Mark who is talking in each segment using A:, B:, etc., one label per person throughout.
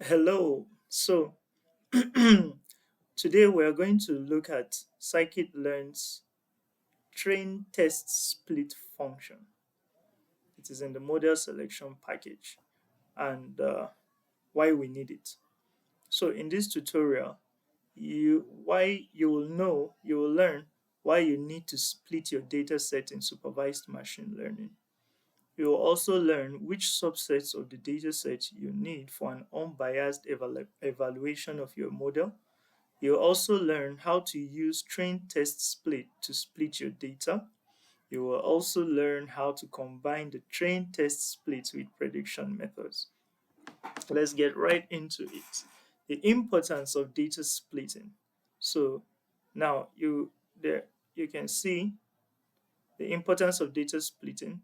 A: Hello. Today we are going to look at scikit-learn's train test split function. It is in the model selection package and why we need it. So in this tutorial, you will learn why you need to split your data set in supervised machine learning. You will also learn which subsets of the data set you need for an unbiased evaluation of your model. You'll also learn how to use train test split to split your data. You will also learn how to combine the train test split with prediction methods. Let's get right into it. The importance of data splitting. So now you can see the importance of data splitting.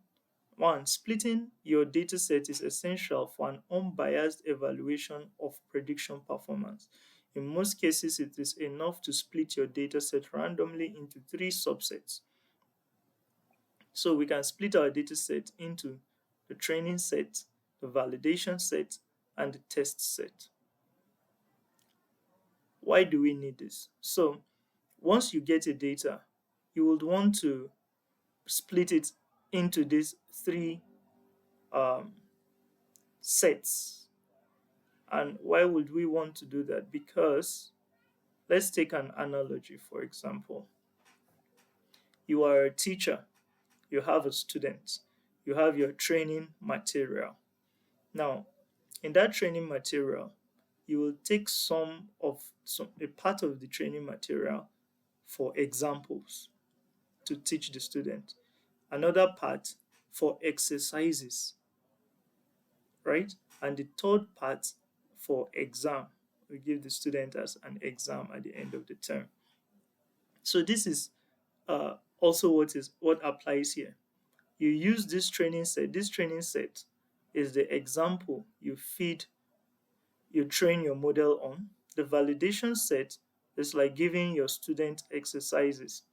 A: One, splitting your dataset is essential for an unbiased evaluation of prediction performance. In most cases, it is enough to split your dataset randomly into three subsets. So we can split our dataset into the training set, the validation set, and the test set. Why do we need this? So once you get a data, you would want to split it into these three um, sets. And why would we want to do that? Because let's take an analogy, for example. You are a teacher, you have a student, you have your training material. Now, in that training material, you will take a part of the training material for examples to teach the student, another part for exercises, right? And the third part for exam. We give the student as an exam at the end of the term. So this is also what applies here. You use this training set. This training set is the example you train your model on. The validation set is like giving your student exercises.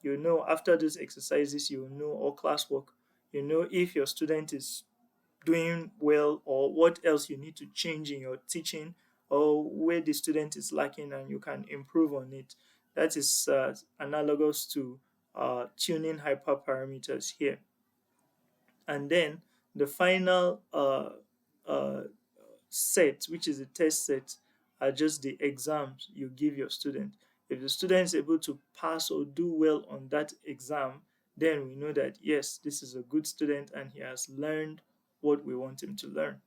A: You know, after those exercises, you know, or classwork, you know if your student is doing well or what else you need to change in your teaching or where the student is lacking and you can improve on it. That is analogous to tuning hyperparameters here. And then the final uh, set, which is the test set, are just the exams you give your student. If the student is able to pass or do well on that exam, then we know that yes, this is a good student and he has learned what we want him to learn.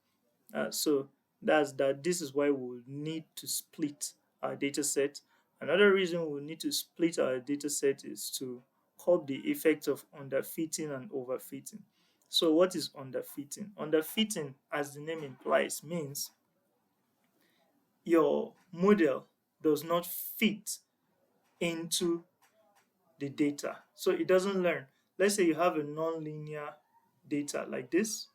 A: So that's that. This is why we will need to split our data set. Another reason we will need to split our data set is to curb the effect of underfitting and overfitting. So, what is underfitting? Underfitting, as the name implies, means your model does not fit into the data. So, it doesn't learn. Let's say you have a non-linear data like this,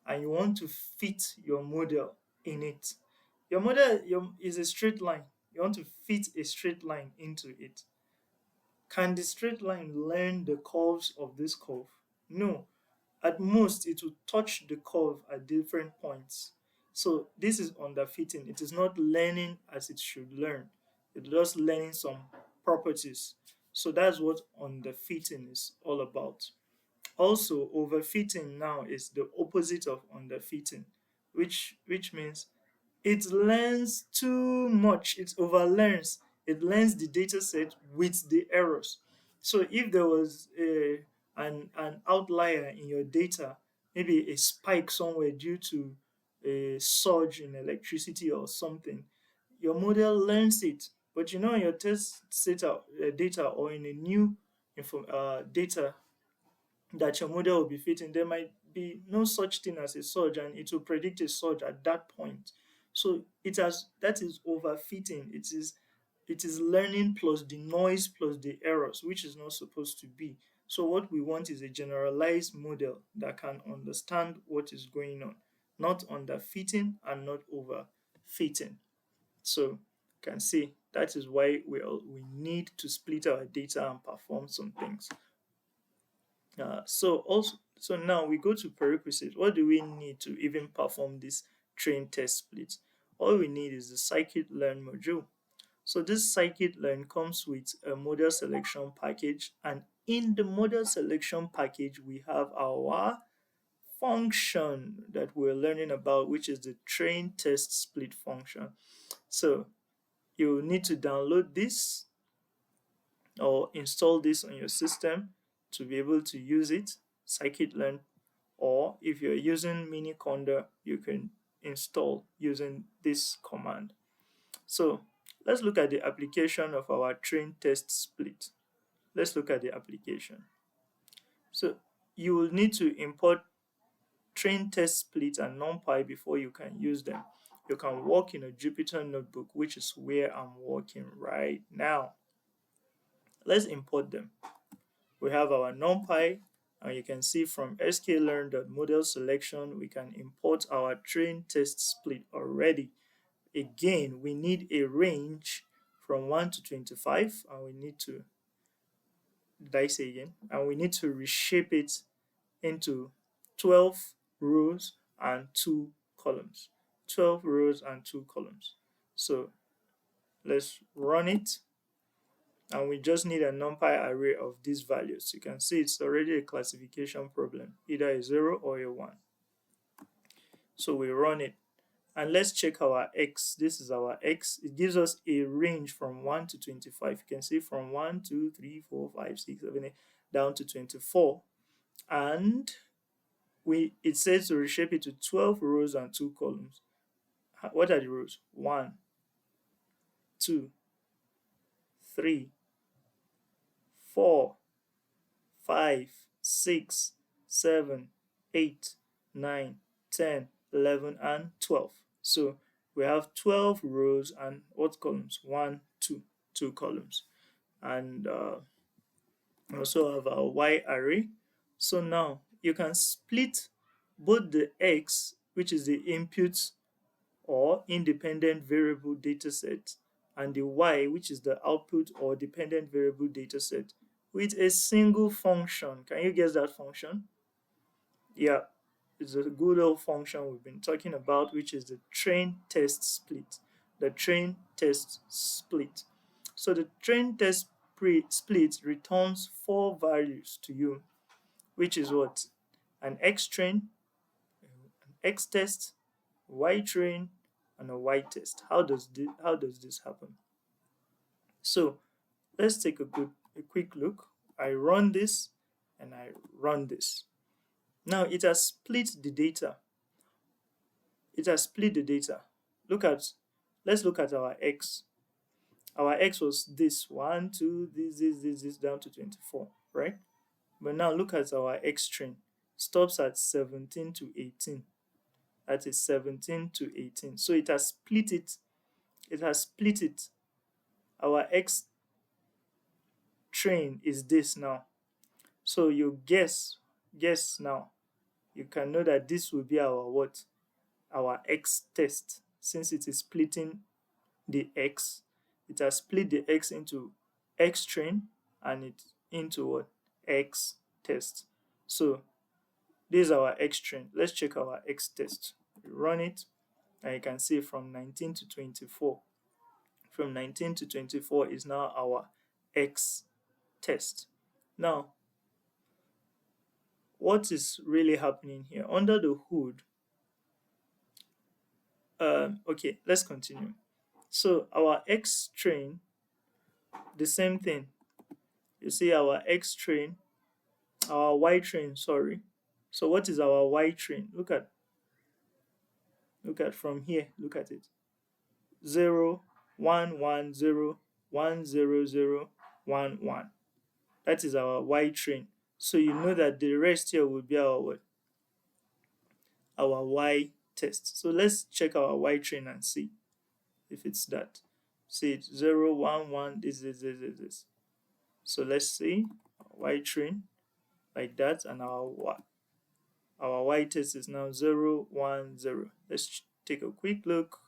A: and you want to fit your model in it. Your model is a straight line. You want to fit a straight line into it. Can the straight line learn the curves of this curve? No. At most, it will touch the curve at different points. So this is underfitting. It is not learning as it should learn. It's just learning some properties. So that's what underfitting is all about. Also, overfitting now is the opposite of underfitting, which means it learns too much, it overlearns, it learns the data set with the errors. So if there was an outlier in your data, maybe a spike somewhere due to a surge in electricity or something, your model learns it. But you know, in your test data or in a new data that your model will be fitting, there might be no such thing as a surge and it will predict a surge at that point. So that is overfitting. It is learning plus the noise plus the errors, which is not supposed to be. So what we want is a generalized model that can understand what is going on, not underfitting and not overfitting. So you can see that is why we need to split our data and perform some things. So now we go to prerequisites. What do we need to even perform this train test split? all we need is the scikit-learn module. So this scikit-learn comes with a model selection package, and in the model selection package we have our function that we're learning about, which is the train test split function. So you need to download this or install this on your system to be able to use it, scikit-learn, or if you're using miniconda, you can install using this command. So let's look at the application of our train test split. Let's look at the application. So you will need to import train test split and numpy before you can use them. You can work in a Jupyter notebook, which is where I'm working right now. Let's import them. We have our numpy, and you can see from sklearn.model selection, we can import our train test split already. Again, we need a range from 1 to 25, and we need to, did I say again? And we need to reshape it into 12 rows and 2 columns. 12 rows and 2 columns. So let's run it, and we just need a numpy array of these values. You can see it's already a classification problem, either a 0 or a 1. So we run it, and let's check our x. This is our x. It gives us a range from 1 to 25. You can see from 1, 2, 3, 4, 5, 6, 7, 8, down to 24. And it says to reshape it to 12 rows and 2 columns. What are the rows? 1, 2, 3, 4, 5, 6, 7, 8, 9, 10, 11, and 12. So we have 12 rows and what columns? 1, 2, 2 columns. And we also have our y array. So now you can split both the x, which is the input or independent variable dataset, and the y, which is the output or dependent variable dataset, with a single function. Can you guess that function? Yeah, it's a good old function we've been talking about, which is the train test split. The train test split. So the train test split returns 4 values to you, which is what? An x train, an x test, y train, and a y test. How does this happen? So let's take a quick look. I run this and I run this. Now it has split the data. It has split the data. Let's look at our x. Our x was this 1, 2, this down to 24, right? But now look at our x train. Stops at 17 to 18. That is 17 to 18. So it has split it. It has split it. Our x train is this now. So you guess now. You can know that this will be our what? Our x test. Since it is splitting the x, it has split the x into x train and it into what? X test. So this is our x train. Let's check our x test. We run it, and you can see from 19 to 24. From 19 to 24 is now our x test. Now, what is really happening here? Under the hood, okay, let's continue. So our x train, the same thing. You see our x train, our y train, sorry. So what is our y train? Look at from here, look at it. 0, 1, 1, 0, 1, 0, 0, 1, 1. That is our y train. So you know that the rest here will be our what? Our y test. So let's check our y train and see if it's that. See it 0, 1, 1, this. So let's see y train like that, and our y test is now 0, 1, 0. Let's take a quick look.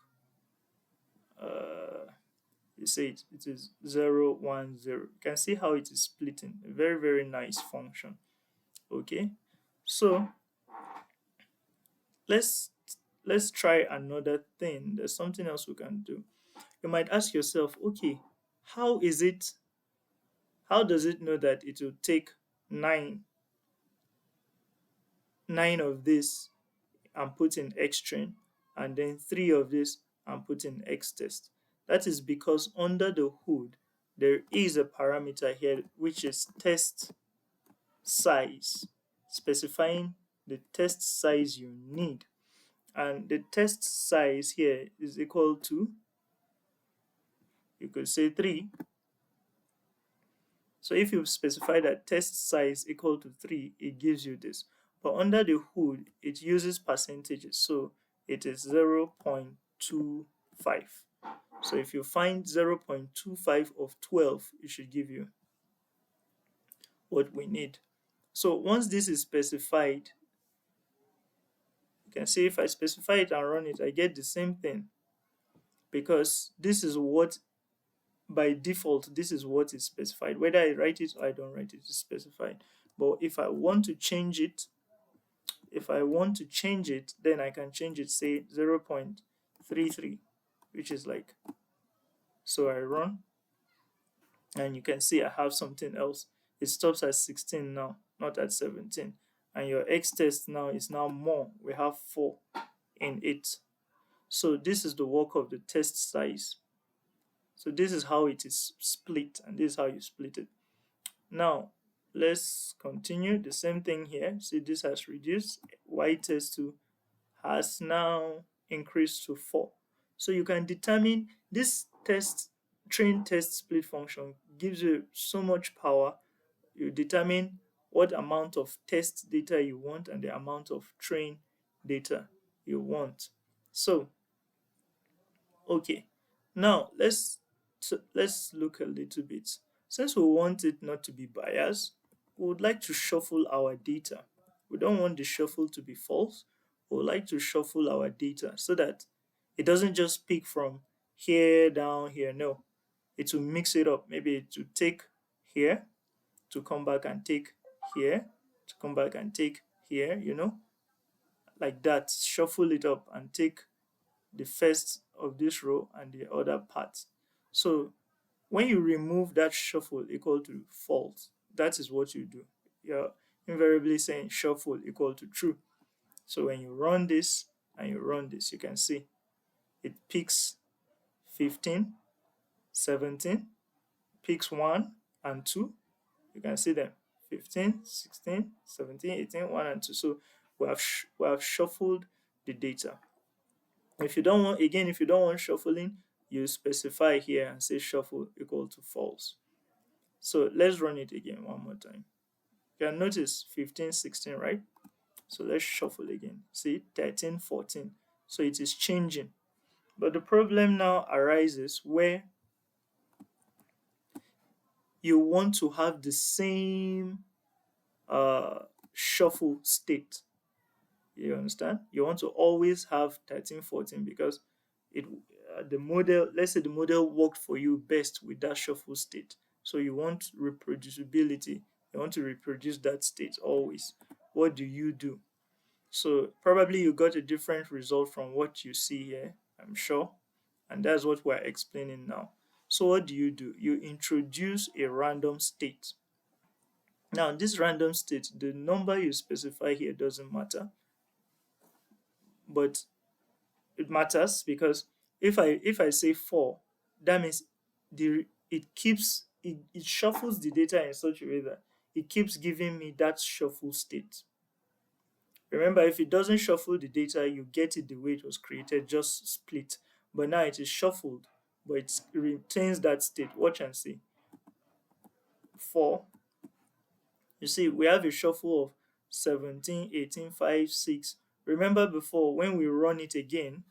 A: You see it is 0, 1, 0. You can see how it is splitting. A very, very nice function. Okay, so let's let's try another thing. There's something else we can do. You might ask yourself, okay, how is it, how does it know that it will take nine, nine of this and put in X train, and then three of this and put in X test? That is because under the hood, there is a parameter here which is test size, specifying the test size you need. And the test size here is equal to, you could say 3. So if you specify that test size equal to 3, it gives you this. But under the hood, it uses percentages. So it is 0.25. So if you find 0.25 of 12, it should give you what we need. So once this is specified, you can see if I specify it and run it, I get the same thing, because this is what, by default, this is what is specified. Whether I write it or I don't write it, it's specified. But if I want to change it, then I can change it, say 0.33, which is like, so I run, and you can see I have something else. It stops at 16 now, not at 17. And your X test now is now more. We have 4 in it. So this is the work of the test size. So this is how it is split, and this is how you split it. Now, let's continue. The same thing here. See, this has reduced. Y test 2 has now increased to 4. So you can determine this test, train test split function gives you so much power. You determine what amount of test data you want and the amount of train data you want. So, okay, now let's look a little bit. Since we want it not to be biased, we would like to shuffle our data. We don't want the shuffle to be false. We would like to shuffle our data so that it doesn't just pick from here down here. No, it will mix it up. Maybe it will take here to come back and take here to come back and take here, like that. Shuffle it up and take the first of this row and the other part. So when you remove that shuffle equal to false, that is what you do. You're invariably saying shuffle equal to true. So when you run this and you run this, you can see it picks 15, 17, picks 1 and 2. You can see them 15, 16, 17, 18, 1 and 2. So we have shuffled the data. If you don't want, again, if you don't want shuffling, you specify here and say shuffle equal to false. So let's run it again one more time. You can notice 15, 16, right? So let's shuffle again. See 13, 14. So it is changing. But the problem now arises where you want to have the same shuffle state. You understand? You want to always have 13, 14 because it the model, let's say the model worked for you best with that shuffle state. So you want reproducibility. You want to reproduce that state always. What do you do? So probably you got a different result from what you see here, I'm sure. And that's what we're explaining now. So what do? You introduce a random state. Now this random state, the number you specify here doesn't matter, but it matters because if I say 4, that means it shuffles the data in such a way that it keeps giving me that shuffle state. Remember, if it doesn't shuffle the data, you get it the way it was created, just split. But now it is shuffled, but it retains that state. Watch and see. 4. You see, we have a shuffle of 17, 18, 5, 6. Remember before, when we run it again,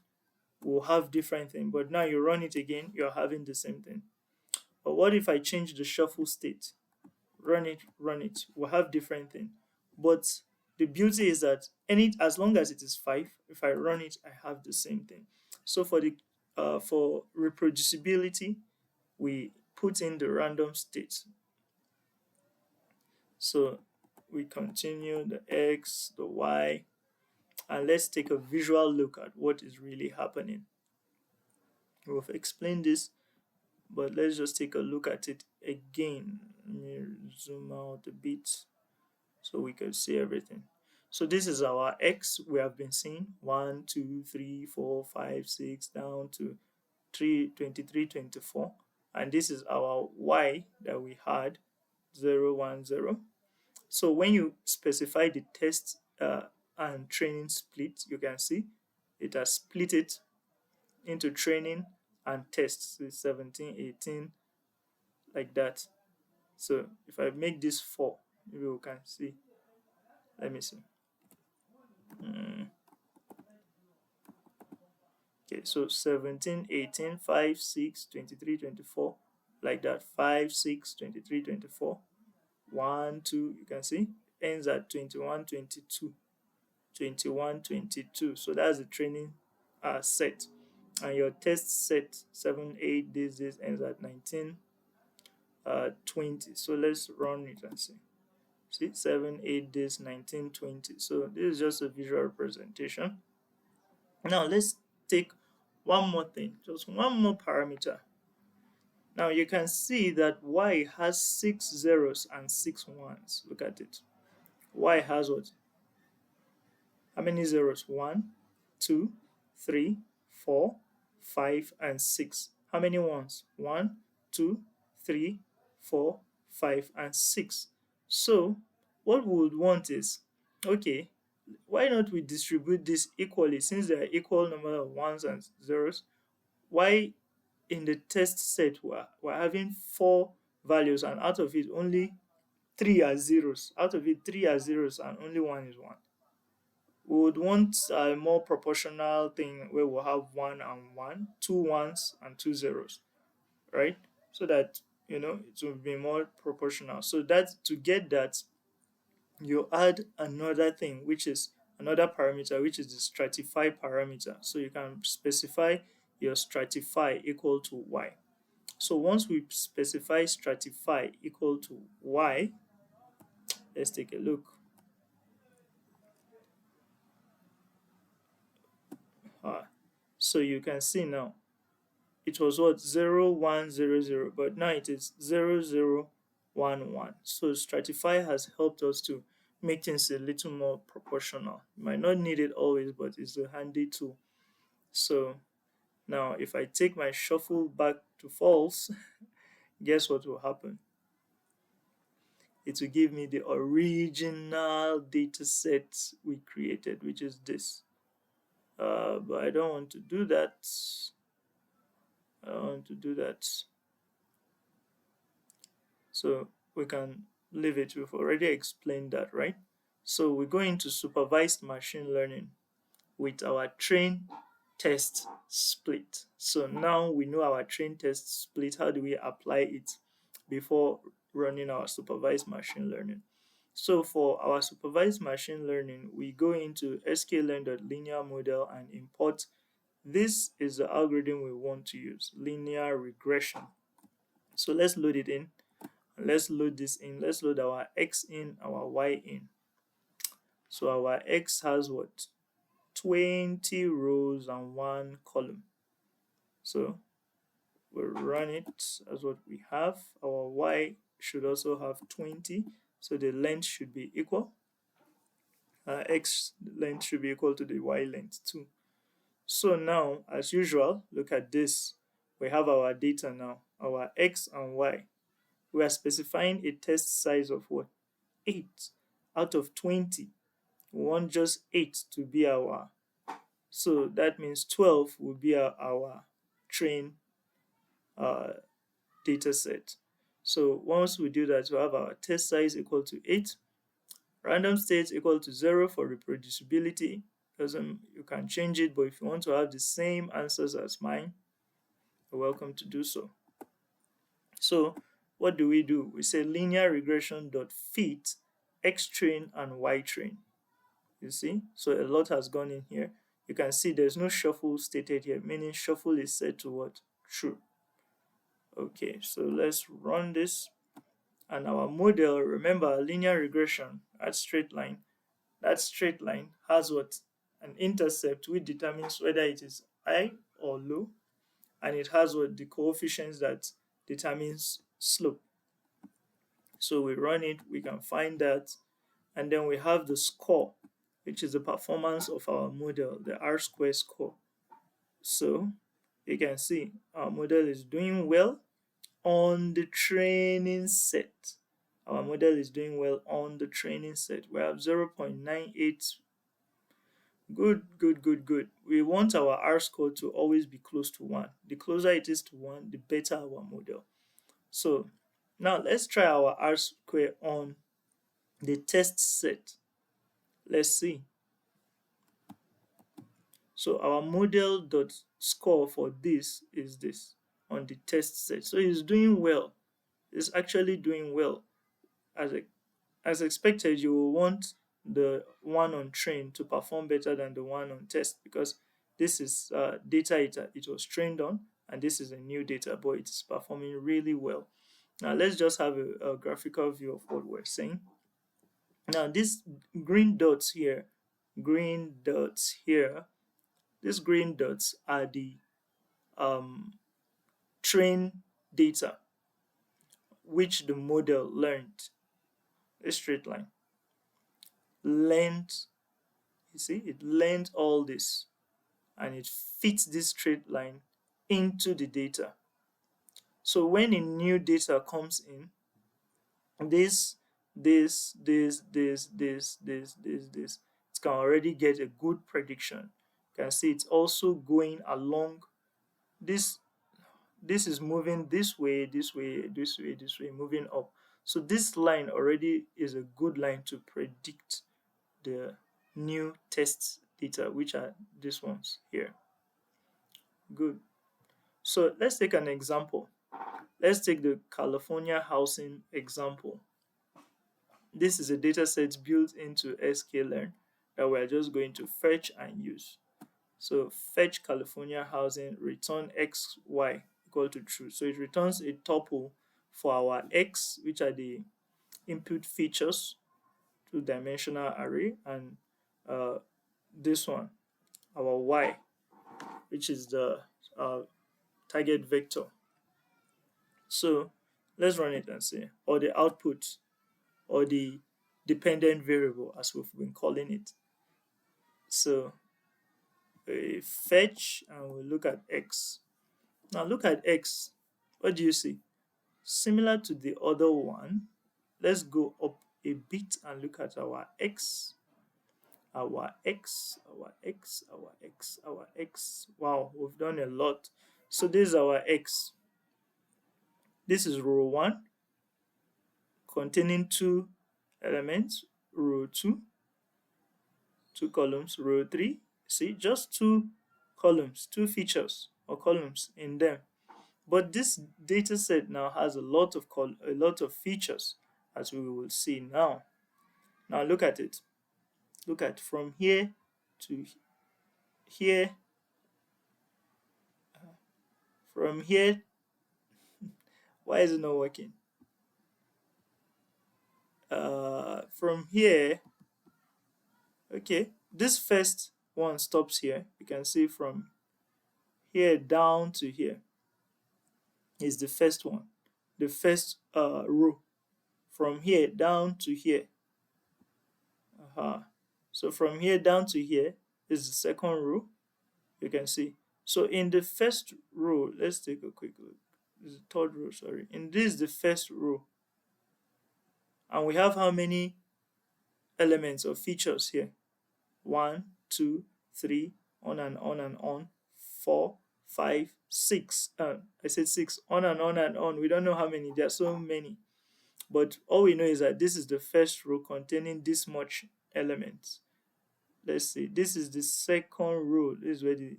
A: we'll have different thing. But now you run it again, you're having the same thing. But what if I change the shuffle state? Run it, we'll have different thing. But the beauty is that as long as it is 5, if I run it, I have the same thing. So for reproducibility, we put in the random state. So we continue the X, the Y, and let's take a visual look at what is really happening. We've explained this, but let's just take a look at it again. Let me zoom out a bit so we can see everything. So this is our x we have been seeing: 1, 2, 3, 4, 5, 6, down to 3, 23, 24. And this is our y that we had: 0, 1, 0. So when you specify the test and training split, you can see it has split it into training and tests. So it's 17, 18, like that. So if I make this 4, maybe we can see. Let me see. Okay, so 17, 18, 5, 6, 23, 24, like that. 5, 6, 23, 24. 1, 2, you can see, ends at 21, 22. 21, 22. So that's the training set. And your test set, 7, 8, this ends at 19, 20. So let's run it and see. See, 7, 8 days, 19, 20. So this is just a visual representation. Now let's take one more thing, just one more parameter. Now you can see that y has 6 zeros and 6 ones. Look at it. Y has what? How many zeros? 1, 2, 3, 4, 5, and 6. How many ones? 1, 2, 3, 4, 5, and 6. So what we would want is, okay, why not we distribute this equally, since there are equal number of ones and zeros? Why in the test set we're having 4 values, and out of it only 3 are zeros. Out of it 3 are zeros and only 1 is 1. We would want a more proportional thing where we'll have 1 and 1, 2 ones and 2 zeros, right? So that, it will be more proportional. So that, to get that, you add another thing, which is another parameter, which is the stratify parameter. So you can specify your stratify equal to y. So once we specify stratify equal to y, let's take a look. So you can see now it was what? 0, 1, 0, 0, but now it is 0, 0, 1, 1. So stratify has helped us to make things a little more proportional. You might not need it always, but it's a handy tool. So now if I take my shuffle back to false, guess what will happen? It will give me the original data set we created, which is this. But I don't want to do that. I don't want to do that. So we can leave it. We've already explained that, right? So we go into supervised machine learning with our train test split. So now we know our train test split. How do we apply it before running our supervised machine learning? So for our supervised machine learning, we go into sklearn.linear model and import. This is the algorithm we want to use, linear regression. So let's load it in. Let's load this in. Let's load our x in, our y in. So our x has what? 20 rows and 1 column. So we'll run it as what we have. Our y should also have 20. So the length should be equal. X length should be equal to the y length too. So now, as usual, look at this. We have our data now, our x and y. We are specifying a test size of what? 8 out of 20. We want just 8 to be our, so that means 12 will be our train data set. So once we do that, we have our test size equal to 8, random state equal to 0 for reproducibility. You can change it, but if you want to have the same answers as mine, you're welcome to do so. So what do? We say linear regression dot fit x train and y train. You see, so a lot has gone in here. You can see there's no shuffle stated here, meaning shuffle is set to what? True. Okay, so let's run this. And our model, remember linear regression at straight line, that straight line has what? an intercept which determines whether it is high or low, and it has what the coefficients that determines slope. So we run it, we can find that, and then we have the score, which is the performance of our model, the R square score. So you can see our model is doing well on the training set. Our model is doing well on the training set. We have 0.98. Good, good, good, good. We want our R score to always be close to 1. The closer it is to 1, the better our model. So now let's try our R square on the test set. Let's see. So our model dot score for this is this on the test set. So it's doing well. It's actually doing well. As expected, you will want the one on train to perform better than the one on test, because this is data it was trained on, and this is a new data, but it's performing really well. Now let's just have a graphical view of what we're saying. Now these green dots here, green dots here, these green dots are the train data which the model learned. A straight line learned, you see, it learned all this, and it fits this straight line into the data. So when a new data comes in, this, it can already get a good prediction. You can see it's also going along this. This is moving this way, this way, this way, this way, moving up. So this line already is a good line to predict the new test data, which are these ones here. Good. So let's take an example. Let's take the California housing example. This is a data set built into sklearn that we're just going to fetch and use. So fetch California housing, return x, y equal to true. So it returns a tuple for our x, which are the input features, two-dimensional array, and this one, our y, which is the target vector. So let's run it and see, or the output, or the dependent variable, as we've been calling it. So we fetch and we look at x. Now look at x. What do you see? Similar to the other one, let's go up a bit and look at our x. Our x, our x, our x, our x. Wow, we've done a lot. So this is our x. This is row 1, containing 2 elements. Row 2, 2 columns. Row 3, see, just 2 columns, 2 features or columns in them. But this data set now has a lot of features, as we will see now. Now look at it. Look at from here to here. From here, why is it not working? From here, okay, this first one stops here. You can see from here down to here is the first one, the first row. From here down to here. So from here down to here is the second row. You can see. So in the first row, let's take a quick look. This is the third row, sorry. And this is the first row. And we have how many elements or features here? 1, 2, 3, on and on and on. 4, 5, 6. I said 6. On and on and on. We don't know how many. There are so many. But all we know is that this is the first row containing this much elements. Let's see. This is the second row. This is where the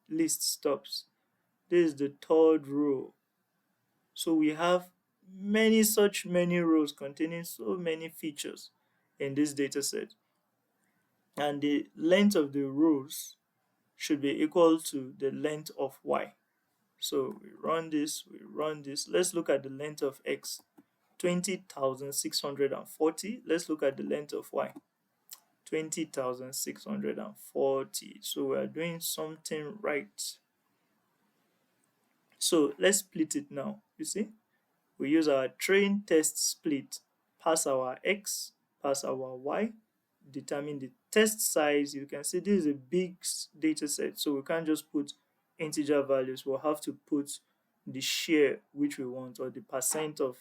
A: list stops. This is the third row. So we have many rows containing so many features in this data set. And the length of the rows should be equal to the length of y. So we run this, we run this. Let's look at the length of x. 20,640. Let's look at the length of y. 20,640. So we are doing something right. So let's split it now. You see, we use our train test split, pass our x, pass our y, determine the test size. You can see this is a big data set, so we can't just put integer values. We'll have to put the share which we want, or the percent of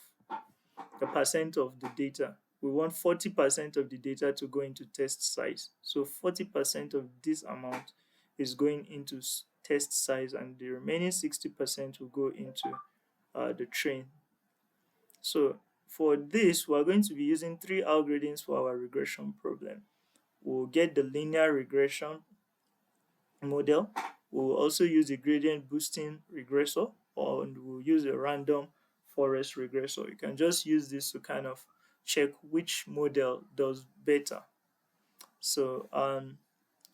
A: the data. We want 40% of the data to go into test size. So 40% of this amount is going into test size, and the remaining 60% will go into the train. So for this, we're going to be using three algorithms for our regression problem. We'll get the linear regression model. We'll also use the gradient boosting regressor, or we'll use a random forest regressor. You can just use this to kind of check which model does better. So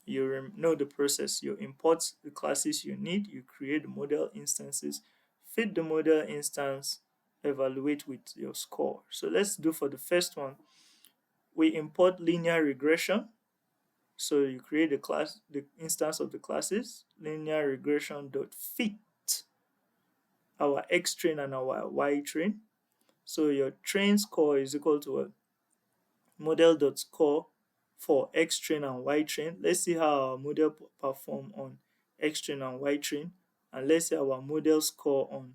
A: you know the process. You import the classes you need, you create the model instances, feed the model instance, evaluate with your score. So let's do for the first one. We import linear regression. So you create the instance of the classes, linear regression dot fit our x train and our y train. So your train score is equal to a model dot score for x train and y train. Let's see how our model perform on x train and y train, and let's see our model score on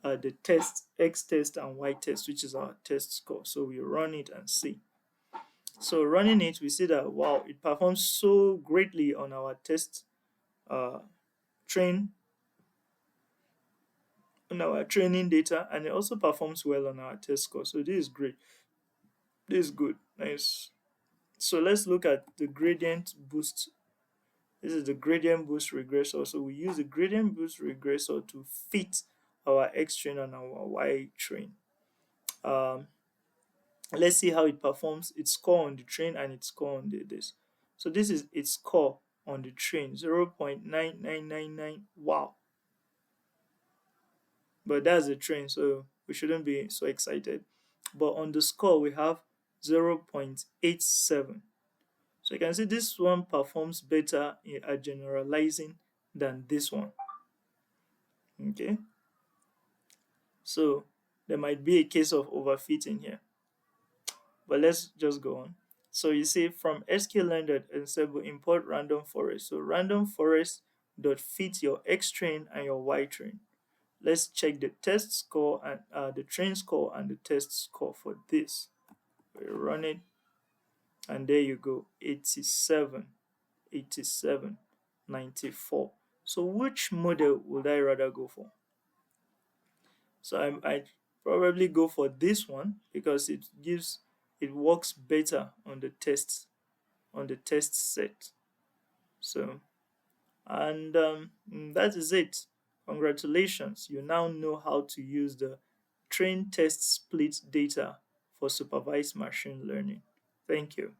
A: the test x test and y test, which is our test score. So we run it and see. So running it, we see that wow, it performs so greatly on our test uh, train on our training data, and it also performs well on our test score. So this is great. This is good. Nice. So let's look at the gradient boost. This is the gradient boost regressor. So we use the gradient boost regressor to fit our x train and our y train. Um, let's see how it performs its score on the train and its score on this. So this is its score on the train, 0.9999. Wow. But that's the train, so we shouldn't be so excited. But on the score, we have 0.87. So you can see this one performs better at generalizing than this one. Okay. So there might be a case of overfitting here. But let's just go on. So you see from sklearn.ensemble import random forest. So random forest dot fit your x train and your y train. Let's check the test score and the train score and the test score for this. We run it, and there you go, 87, 87, 94. So which model would I rather go for? So I probably go for this one because it works better on the test set. So and that is it. Congratulations, you now know how to use the train test split data for supervised machine learning. Thank you.